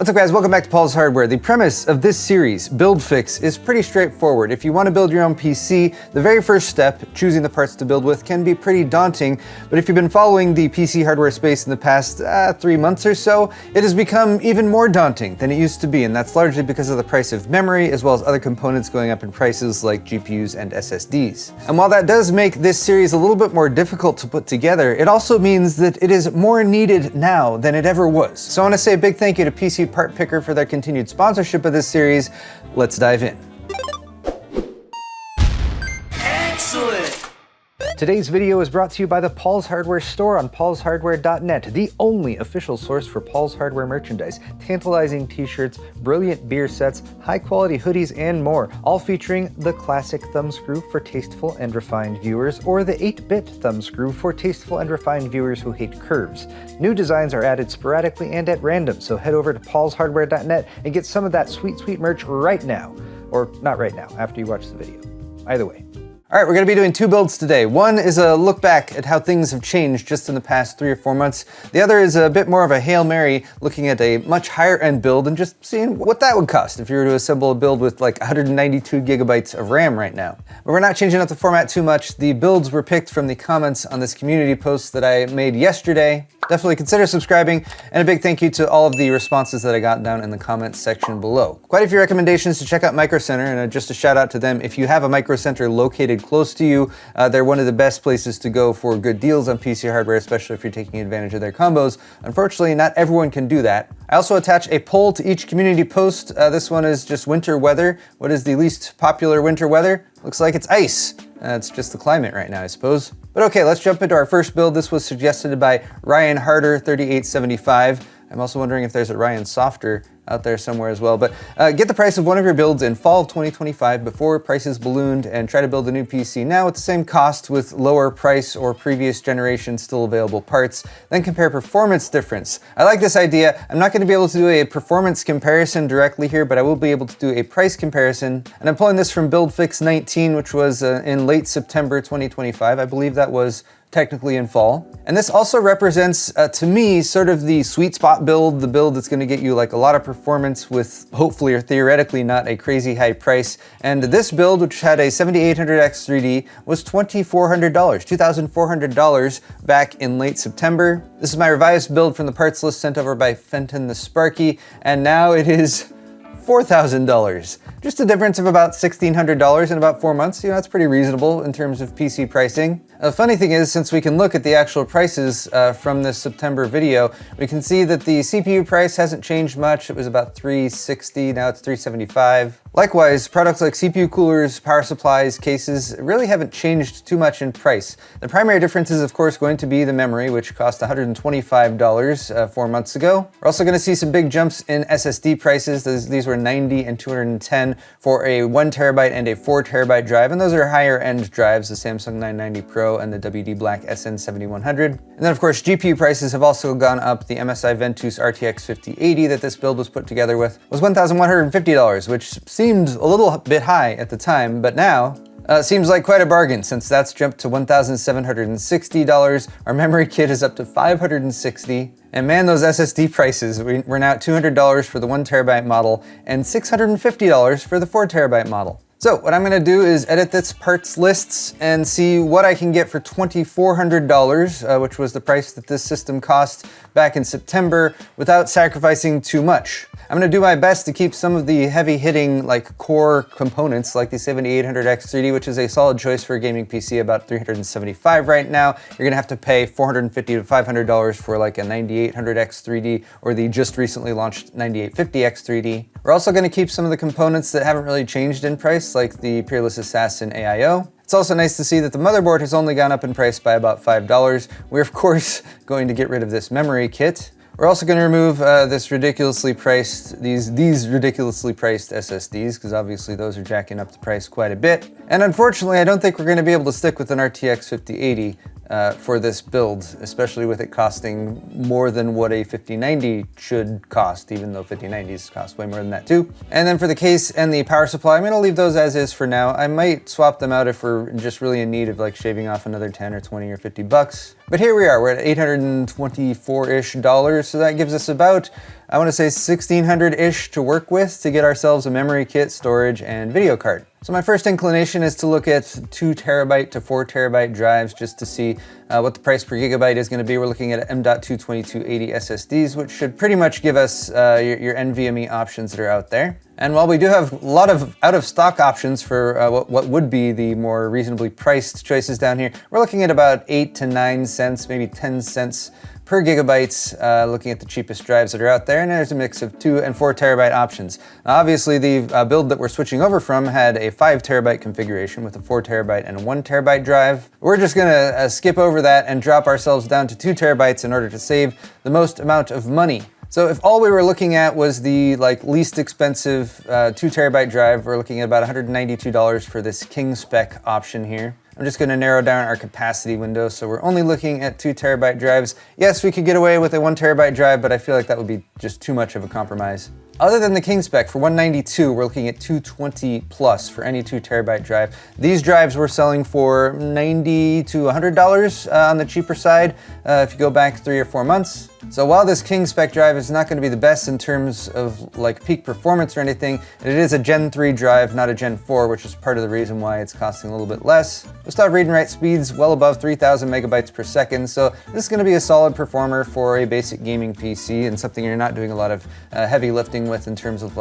What's up guys, welcome back to Paul's Hardware. The premise of this series, Build Fix, is pretty straightforward. If you want to build your own PC, the very first step, choosing the parts to build with, can be pretty daunting, but if you've been following the PC hardware space in the past 3 months or so, it has become even more daunting than it used to be, and that's largely because of the price of memory, as well as other components going up in prices like GPUs and SSDs. And while that does make this series a little bit more difficult to put together, it also means that it is more needed now than it ever was. So I want to say a big thank you to PCPartPicker for their continued sponsorship of this series. Let's dive in. Excellent! Today's video is brought to you by the Paul's Hardware store on paulshardware.net, the only official source for Paul's Hardware merchandise. Tantalizing t-shirts, brilliant beer sets, high-quality hoodies, and more, all featuring the classic thumbscrew for tasteful and refined viewers, or the 8-bit thumbscrew for tasteful and refined viewers who hate curves. New designs are added sporadically and at random, so head over to paulshardware.net and get some of that sweet, sweet merch right now. Or not right now, after you watch the video. Either way. All right, we're gonna be doing 2 builds today. One is a look back at how things have changed just in the past 3 or 4 months. The other is a bit more of a Hail Mary, looking at a much higher end build and just seeing what that would cost if you were to assemble a build with like 192 gigabytes of RAM right now. But we're not changing up the format too much. The builds were picked from the comments on this community post that I made yesterday. Definitely consider subscribing, and a big thank you to all of the responses that I got down in the comments section below. Quite a few recommendations to check out Micro Center, and just a shout out to them. If you have a Micro Center located close to you, they're one of the best places to go for good deals on PC hardware, especially if you're taking advantage of their combos. Unfortunately, not everyone can do that. I also attach a poll to each community post. This one is just winter weather. What is the least popular winter weather? Looks like it's ice. It's just the climate right now, I suppose. But okay, let's jump into our first build. This was suggested by Ryan Harder 3875. I'm also wondering if there's a Ryan Softer out there somewhere as well. But get the price of one of your builds in fall of 2025 before prices ballooned, and try to build a new PC now at the same cost with lower price or previous generation still available parts. Then compare performance difference. I like this idea. I'm not going to be able to do a performance comparison directly here, but I will be able to do a price comparison. And I'm pulling this from Build Fix 19, which was in late September 2025. I believe that was technically in fall. And this also represents, to me, sort of the sweet spot build, the build that's gonna get you like a lot of performance with hopefully or theoretically not a crazy high price. And this build, which had a 7800X 3D, was $2,400, $2,400 back in late September. This is my revised build from the parts list sent over by Fenton the Sparky, and now it is $4,000. Just a difference of about $1,600 in about 4 months. You know, that's pretty reasonable in terms of PC pricing. The funny thing is, since we can look at the actual prices from this September video, we can see that the CPU price hasn't changed much. It was about $360, now it's $375. Likewise, products like CPU coolers, power supplies, cases really haven't changed too much in price. The primary difference is, of course, going to be the memory, which cost $125 4 months ago. We're also going to see some big jumps in SSD prices. These were $90 and $210 for a 1 terabyte and a 4 terabyte drive, and those are higher end drives, the Samsung 990 Pro and the WD Black SN7100. And then, of course, GPU prices have also gone up. The MSI Ventus RTX 5080 that this build was put together with was $1,150, which seemed a little bit high at the time, but now seems like quite a bargain since that's jumped to $1,760. Our memory kit is up to $560. And man, those SSD prices, we're now at $200 for the 1 terabyte model and $650 for the 4 terabyte model. So what I'm gonna do is edit this parts lists and see what I can get for $2,400, which was the price that this system cost back in September, without sacrificing too much. I'm gonna do my best to keep some of the heavy hitting like core components like the 7800X 3D, which is a solid choice for a gaming PC, about $375 right now. You're gonna have to pay $450 to $500 for like a 9800X 3D or the just recently launched 9850X 3D. We're also gonna keep some of the components that haven't really changed in price, like the Peerless Assassin AIO. It's also nice to see that the motherboard has only gone up in price by about $5. We're of course going to get rid of this memory kit. We're also going to remove these ridiculously priced SSDs, because obviously those are jacking up the price quite a bit. And unfortunately, I don't think we're going to be able to stick with an RTX 5080 for this build, especially with it costing more than what a 5090 should cost, even though 5090s cost way more than that too. And then for the case and the power supply, I'm gonna leave those as is for now. I might swap them out if we're just really in need of like shaving off another 10 or 20 or 50 bucks. But here we are, we're at $824-ish, so that gives us about, I want to say, $1,600-ish to work with to get ourselves a memory kit, storage, and video card. So my first inclination is to look at 2 terabyte to 4 terabyte drives just to see what the price per gigabyte is going to be. We're looking at M.2 2280 SSDs, which should pretty much give us your NVMe options that are out there. And while we do have a lot of out-of-stock options for what would be the more reasonably priced choices down here, we're looking at about 8 to 9 cents, maybe 10 cents per gigabytes, looking at the cheapest drives that are out there, and there's a mix of 2 and 4 terabyte options. Now, obviously, the build that we're switching over from had a 5 terabyte configuration with a 4 terabyte and a 1 terabyte drive. We're just gonna skip over that and drop ourselves down to 2 terabytes in order to save the most amount of money. So if all we were looking at was the least expensive 2 terabyte drive, we're looking at about $192 for this King spec option here. I'm just gonna narrow down our capacity window, so we're only looking at 2 terabyte drives. Yes, we could get away with a 1 terabyte drive, but I feel like that would be just too much of a compromise. Other than the King spec, for $192, we're looking at $220 plus for any 2 terabyte drive. These drives we're selling for $90 to $100 on the cheaper side if you go back 3 or 4 months. So while this King spec drive is not going to be the best in terms of peak performance or anything, it is a Gen 3 drive, not a Gen 4, which is part of the reason why it's costing a little bit less. We'll still have read and write speeds well above 3,000 megabytes per second, so this is going to be a solid performer for a basic gaming PC and something you're not doing a lot of heavy lifting with in terms of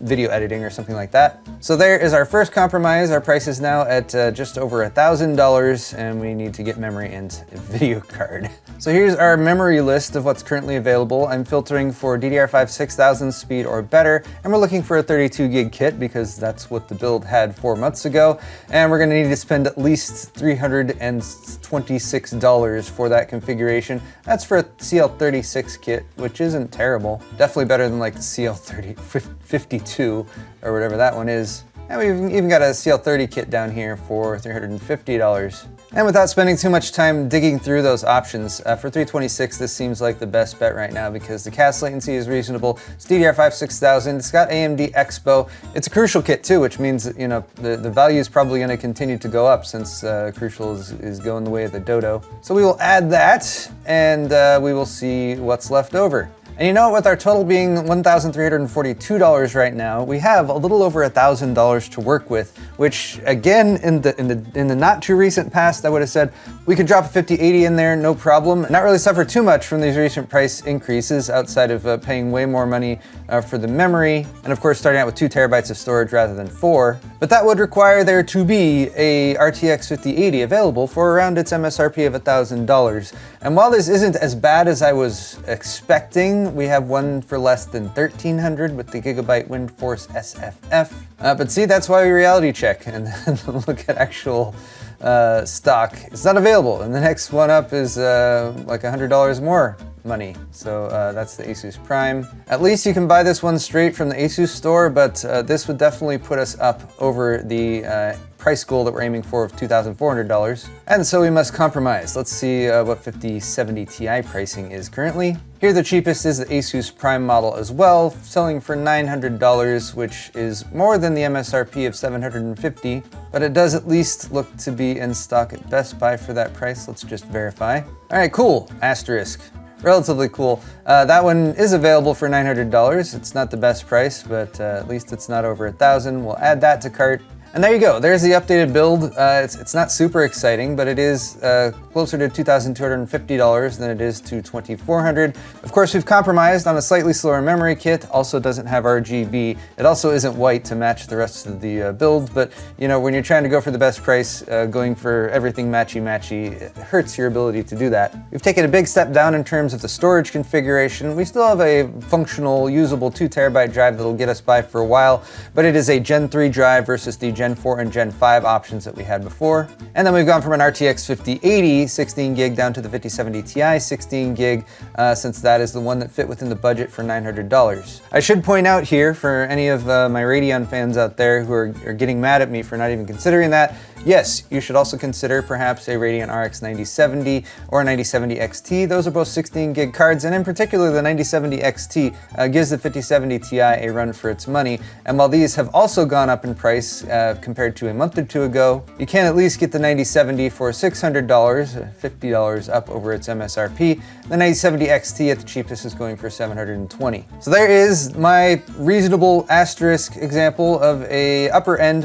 video editing or something like that. So there is our first compromise. Our price is now at just over $1,000, and we need to get memory and a video card. So here's our memory list of what's currently available. I'm filtering for DDR5 6000 speed or better, and we're looking for a 32 gig kit because that's what the build had 4 months ago, and we're going to need to spend at least $326 for that configuration. That's for a CL36 kit, which isn't terrible. Definitely better than the CL52 or whatever that one is. And we've even got a CL30 kit down here for $350. And without spending too much time digging through those options, for $326, this seems like the best bet right now because the cast latency is reasonable. It's DDR5 6000, it's got AMD Expo. It's a Crucial kit too, which means that, the value is probably going to continue to go up since Crucial is going the way of the dodo. So we will add that, and we will see what's left over. And with our total being $1,342 right now, we have a little over $1,000 to work with, which again, in the not too recent past, I would have said we could drop a 5080 in there, no problem, not really suffer too much from these recent price increases outside of paying way more money for the memory, and of course starting out with 2 terabytes of storage rather than 4. But that would require there to be a RTX 5080 available for around its MSRP of $1,000. And while this isn't as bad as I was expecting, we have one for less than $1,300 with the Gigabyte WindForce SFF. But see, that's why we reality check and look at actual stock. It's not available, and the next one up is $100 more money. So that's the Asus Prime. At least you can buy this one straight from the Asus store, but this would definitely put us up over the price goal that we're aiming for of $2,400. And so we must compromise. Let's see what 5070 Ti pricing is currently. Here the cheapest is the Asus Prime model as well, selling for $900, which is more than the MSRP of $750, but it does at least look to be in stock at Best Buy for that price. Let's just verify. All right, cool, asterisk. Relatively cool. That one is available for $900. It's not the best price, but at least it's not over $1,000. We'll add that to cart. And there you go, there's the updated build. It's not super exciting, but it is closer to $2,250 than it is to $2,400. Of course, we've compromised on a slightly slower memory kit, also doesn't have RGB. It also isn't white to match the rest of the build, but when you're trying to go for the best price, going for everything matchy-matchy, it hurts your ability to do that. We've taken a big step down in terms of the storage configuration. We still have a functional, usable 2 terabyte drive that'll get us by for a while, but it is a Gen 3 drive versus the Gen 4 and Gen 5 options that we had before. And then we've gone from an RTX 5080 16 gig down to the 5070 Ti 16 gig, since that is the one that fit within the budget for $900. I should point out here for any of my Radeon fans out there who are getting mad at me for not even considering that, Yes, you should also consider perhaps a Radeon RX 9070 or a 9070 XT. Those are both 16 gig cards, and in particular the 9070 XT gives the 5070 Ti a run for its money. And while these have also gone up in price compared to a month or two ago, you can at least get the 9070 for $600, $50 up over its MSRP. The 9070 XT at the cheapest is going for $720. So there is my reasonable asterisk example of a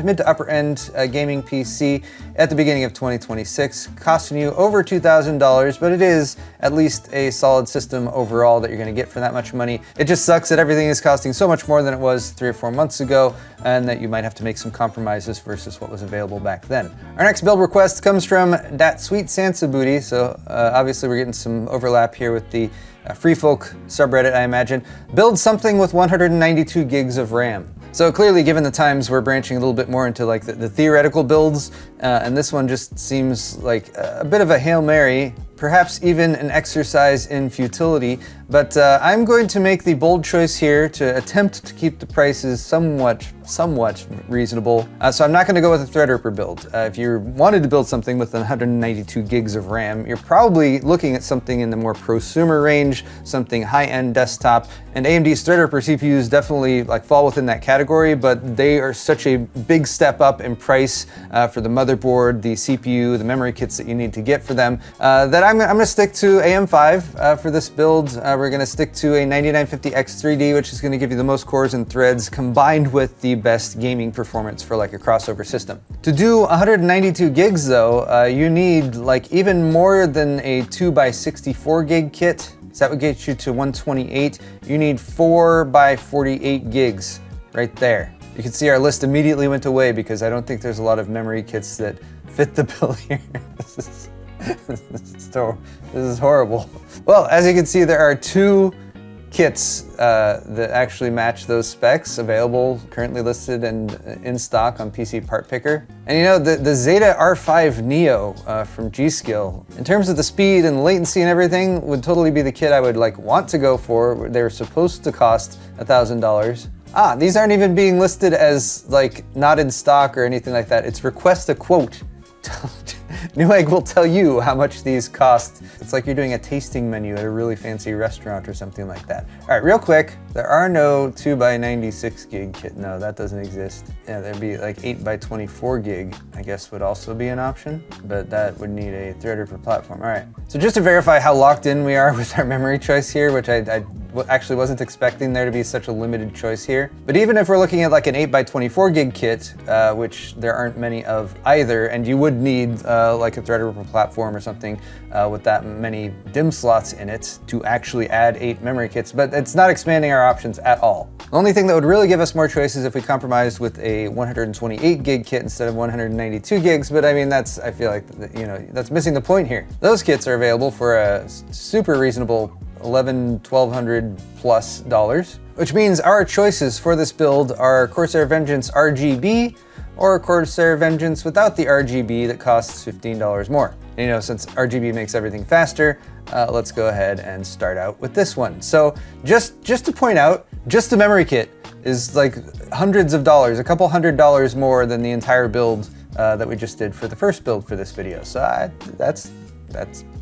mid to upper end gaming PC at the beginning of 2026, costing you over $2,000, but it is at least a solid system overall that you're going to get for that much money. It just sucks that everything is costing so much more than it was 3 or 4 months ago, and that you might have to make some compromises versus what was available back then. Our next build request comes from Dat Sweet Sansa Booty, so obviously we're getting some overlap here with the Free Folk subreddit, I imagine. Build something with 192 gigs of RAM. So clearly, given the times, we're branching a little bit more into like the theoretical builds, and this one just seems like a bit of a Hail Mary, perhaps even an exercise in futility, but I'm going to make the bold choice here to attempt to keep the prices somewhat reasonable. So I'm not going to go with a Threadripper build. If you wanted to build something with 192 gigs of RAM, you're probably looking at something in the more prosumer range, something high-end desktop, and AMD's Threadripper CPUs definitely like fall within that category, but they are such a big step up in price for the motherboard, the CPU, the memory kits that you need to get for them, that I'm going to stick to AM5 for this build. We're going to stick to a 9950X3D, which is going to give you the most cores and threads combined with the best gaming performance for like a crossover system. To do 192 gigs though, you need like even more than a 2x64 gig kit. So that would get you to 128. You need 4x48 gigs right there. You can see our list immediately went away because I don't think there's a lot of memory kits that fit the bill here. This is horrible. Well, as you can see, there are 2 kits that actually match those specs available, currently listed and in stock on PCPartPicker. And you know, the Zeta R5 Neo from G.Skill, in terms of the speed and latency and everything, would totally be the kit I would like want to go for. They were supposed to cost $1,000. These aren't even being listed as like not in stock or anything like that. It's request a quote. Newegg will tell you how much these cost. It's like you're doing a tasting menu at a really fancy restaurant or something like that. All right, real quick, there are no 2x96 gig kit. No, that doesn't exist. Yeah, there'd be like 8x24 gig, I guess would also be an option, but that would need a Threadripper platform. All right, so just to verify how locked in we are with our memory choice here, which I actually wasn't expecting there to be such a limited choice here. But even if we're looking at like an 8x24 gig kit, which there aren't many of either, and you would need like a Threadripper platform or something with that many DIMM slots in it to actually add 8 memory kits, but it's not expanding our options at all. The only thing that would really give us more choices if we compromised with a 128 gig kit instead of 192 gigs, but I mean, I feel like, you know, that's missing the point here. Those kits are available for a super reasonable $1,100-1,200 plus dollars, which means our choices for this build are Corsair Vengeance RGB or Corsair Vengeance without the RGB that costs $15 more. And, you know, since RGB makes everything faster, let's go ahead and start out with this one. So just to point out, just the memory kit is like hundreds of dollars, a couple $100 more than the entire build that we just did for the first build for this video. So that's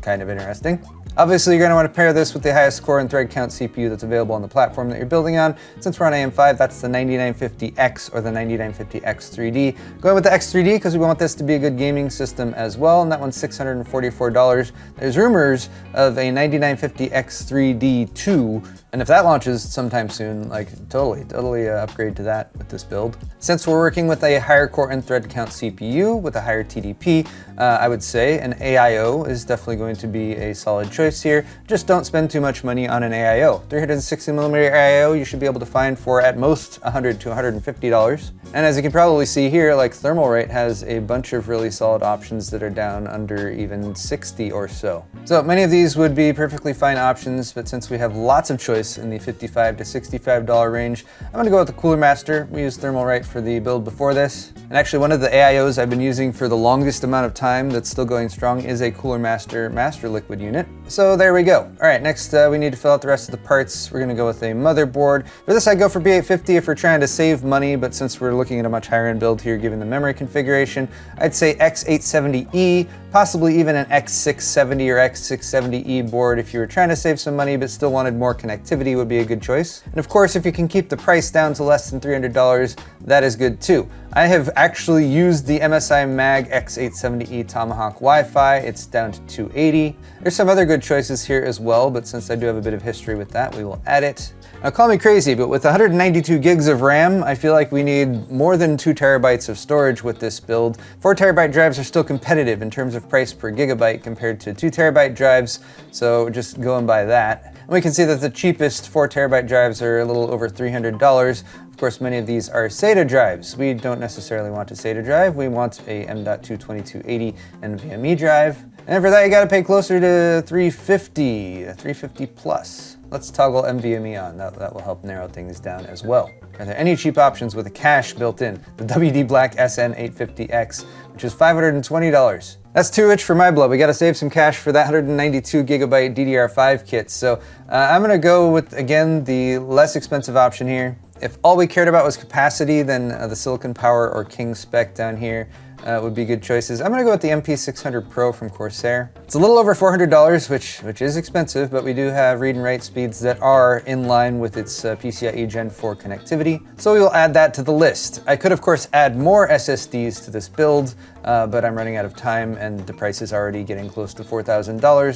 kind of interesting. Obviously, you're going to want to pair this with the highest core and thread count CPU that's available on the platform that you're building on. Since we're on AM5, that's the 9950X or the 9950X3D. Going with the X3D because we want this to be a good gaming system as well, and that one's $644. There's rumors of a 9950X3D2, and if that launches sometime soon, like totally upgrade to that with this build. Since we're working with a higher core and thread count CPU with a higher TDP, I would say an AIO is definitely going to be a solid choice here. Just don't spend too much money on an AIO. 360mm AIO you should be able to find for at most $100 to $150. And as you can probably see here, like Thermalright has a bunch of really solid options that are down under even 60 or so. So many of these would be perfectly fine options, but since we have lots of choice choice in the $55 to $65 range. I'm gonna go with the Cooler Master. We used Thermalright for the build before this. And actually one of the AIOs I've been using for the longest amount of time that's still going strong is a Cooler Master Master Liquid unit. So there we go. All right, next we need to fill out the rest of the parts. We're gonna go with a motherboard. For this, I go for B850 if we're trying to save money, but since we're looking at a much higher end build here, given the memory configuration, I'd say X870E, possibly even an X670 or X670E board if you were trying to save some money but still wanted more connectivity would be a good choice. And of course, if you can keep the price down to less than $300, that is good too. I have actually used the MSI Mag X870E Tomahawk Wi-Fi. It's down to $280. There's some other good choices here as well, but since I do have a bit of history with that, we will add it. Now call me crazy, but with 192 gigs of RAM, I feel like we need more than 2 terabytes of storage with this build. 4 terabyte drives are still competitive in terms of price per gigabyte compared to 2 terabyte drives, so just going by that. And we can see that the cheapest 4 terabyte drives are a little over $300. Of course, many of these are SATA drives. We don't necessarily want a SATA drive. We want a M.2 2280 NVMe drive. And for that, you gotta pay closer to $350 plus. Let's toggle NVMe on. That will help narrow things down as well. Are there any cheap options with a cache built in? The WD Black SN850X, which is $520. That's too rich for my blood. We gotta save some cash for that 192 gigabyte DDR5 kit. So I'm gonna go with, again, the less expensive option here. If all we cared about was capacity, then the Silicon Power or King spec down here would be good choices. I'm gonna go with the MP600 Pro from Corsair. It's a little over $400, which is expensive, but we do have read and write speeds that are in line with its PCIe Gen 4 connectivity. So we will add that to the list. I could of course add more SSDs to this build, but I'm running out of time and the price is already getting close to $4,000.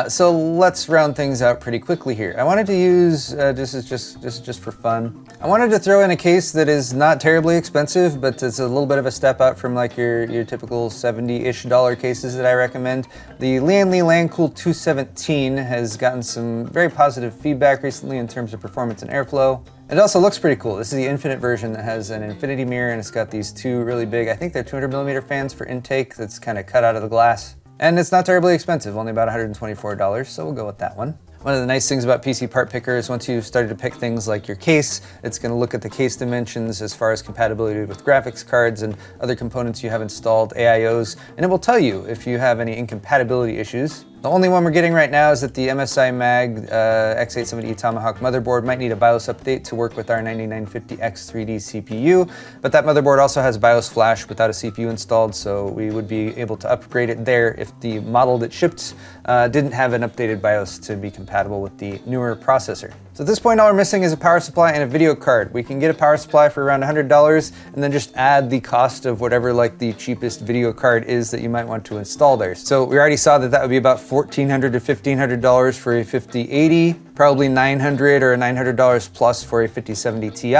So let's round things out pretty quickly here. I wanted to use, this is just for fun. I wanted to throw in a case that is not terribly expensive, but it's a little bit of a step up from like your typical $70-ish cases that I recommend. The Lian Li LANcool 217 has gotten some very positive feedback recently in terms of performance and airflow. It also looks pretty cool. This is the Infinite version that has an infinity mirror and it's got these two really big, I think they're 200mm fans for intake that's kind of cut out of the glass. And it's not terribly expensive, only about $124, so we'll go with that one. One of the nice things about PCPartPicker is once you've started to pick things like your case, it's going to look at the case dimensions as far as compatibility with graphics cards and other components you have installed, AIOs, and it will tell you if you have any incompatibility issues. The only one we're getting right now is that the MSI Mag X870E Tomahawk motherboard might need a BIOS update to work with our 9950X 3D CPU, but that motherboard also has BIOS flash without a CPU installed, so we would be able to upgrade it there if the model that shipped didn't have an updated BIOS to be compatible with the newer processor. So at this point, all we're missing is a power supply and a video card. We can get a power supply for around $100 and then just add the cost of whatever like the cheapest video card is that you might want to install there. So we already saw that that would be about $1,400 to $1,500 for a 5080, probably $900 or $900 plus for a 5070 Ti.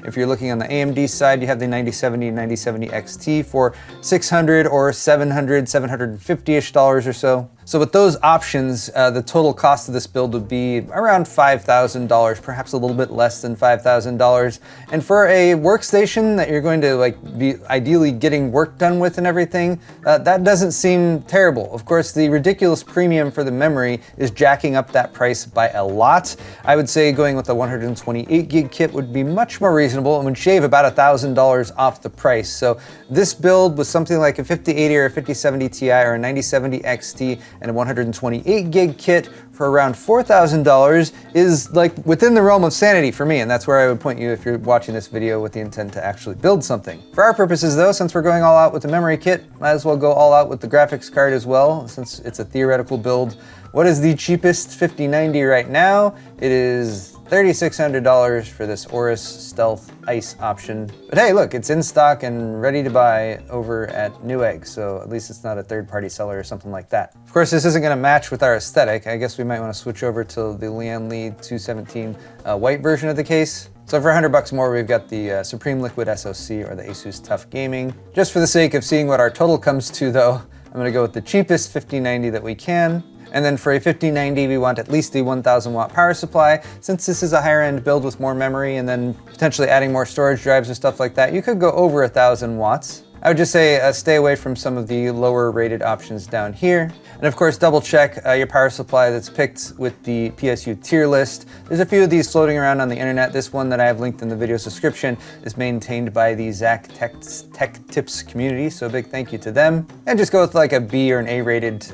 If you're looking on the AMD side, you have the 9070 and 9070 XT for $600 or $700, $750-ish or so. So with those options, the total cost of this build would be around $5,000, perhaps a little bit less than $5,000. And for a workstation that you're going to like be ideally getting work done with and everything, that doesn't seem terrible. Of course, the ridiculous premium for the memory is jacking up that price by a lot. I would say going with the 128 gig kit would be much more reasonable and would shave about $1,000 off the price. So this build with something like a 5080 or a 5070 Ti or a 9070 XT and a 128 gig kit for around $4,000 is like within the realm of sanity for me, and that's where I would point you if you're watching this video with the intent to actually build something. For our purposes though, since we're going all out with the memory kit, might as well go all out with the graphics card as well, since it's a theoretical build. What is the cheapest 5090 right now? It is $3,600 for this Aorus Stealth Ice option. But hey, look, it's in stock and ready to buy over at Newegg, so at least it's not a third-party seller or something like that. Of course, this isn't gonna match with our aesthetic. I guess we might wanna switch over to the Lian Li 217 white version of the case. So for $100 more, we've got the Supreme Liquid SoC or the Asus TUF Gaming. Just for the sake of seeing what our total comes to though, I'm gonna go with the cheapest 5090 that we can. And then for a 5090, we want at least the 1000 watt power supply. Since this is a higher end build with more memory and then potentially adding more storage drives and stuff like that, you could go over 1000 watts. I would just say stay away from some of the lower rated options down here. And of course, double check your power supply that's picked with the PSU Tier List. There's a few of these floating around on the internet. This one that I have linked in the video's description is maintained by the Zach Tech Tips community, so a big thank you to them. And just go with like a B or an A rated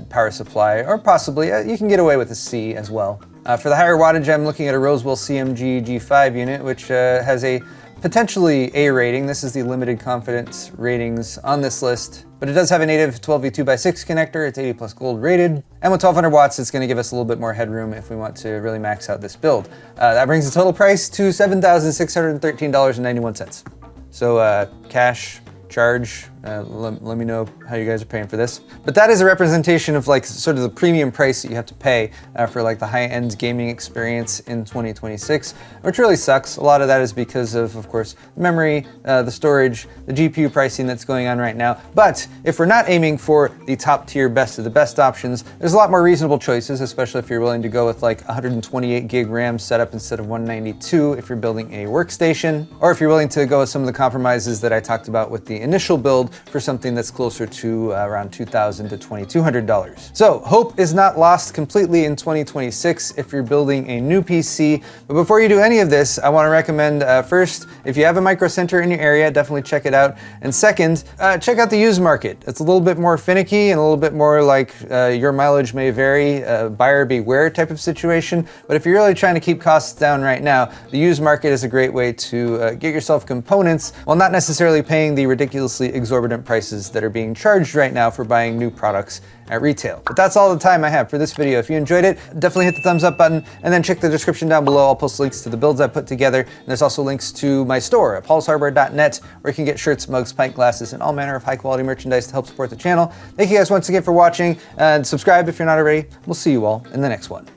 power supply, or possibly, you can get away with a C as well. For the higher wattage, I'm looking at a Rosewell CMG G5 unit, which has a potentially A rating. This is the limited confidence ratings on this list, but it does have a native 12V2x6 connector. It's 80 plus gold rated. And with 1200 watts, it's gonna give us a little bit more headroom if we want to really max out this build. That brings the total price to $7,613.91. So cash, charge, let me know how you guys are paying for this. But that is a representation of like sort of the premium price that you have to pay for like the high-end gaming experience in 2026, which really sucks. A lot of that is because of course, the memory, the storage, the GPU pricing that's going on right now. But if we're not aiming for the top tier best of the best options, there's a lot more reasonable choices, especially if you're willing to go with like 128 gig RAM setup instead of 192 if you're building a workstation, or if you're willing to go with some of the compromises that I talked about with the initial build for something that's closer to around $2,000 to $2,200. So hope is not lost completely in 2026 if you're building a new PC. But before you do any of this, I want to recommend first, if you have a micro center in your area, definitely check it out. And second, check out the used market. It's a little bit more finicky and a little bit more like your mileage may vary, buyer beware type of situation. But if you're really trying to keep costs down right now, the used market is a great way to get yourself components while not necessarily paying the ridiculously exorbitant prices that are being charged right now for buying new products at retail. But that's all the time I have for this video. If you enjoyed it, definitely hit the thumbs up button and then check the description down below. I'll post links to the builds I put together. And there's also links to my store at paulshardware.net where you can get shirts, mugs, pint glasses, and all manner of high quality merchandise to help support the channel. Thank you guys once again for watching and subscribe if you're not already. We'll see you all in the next one.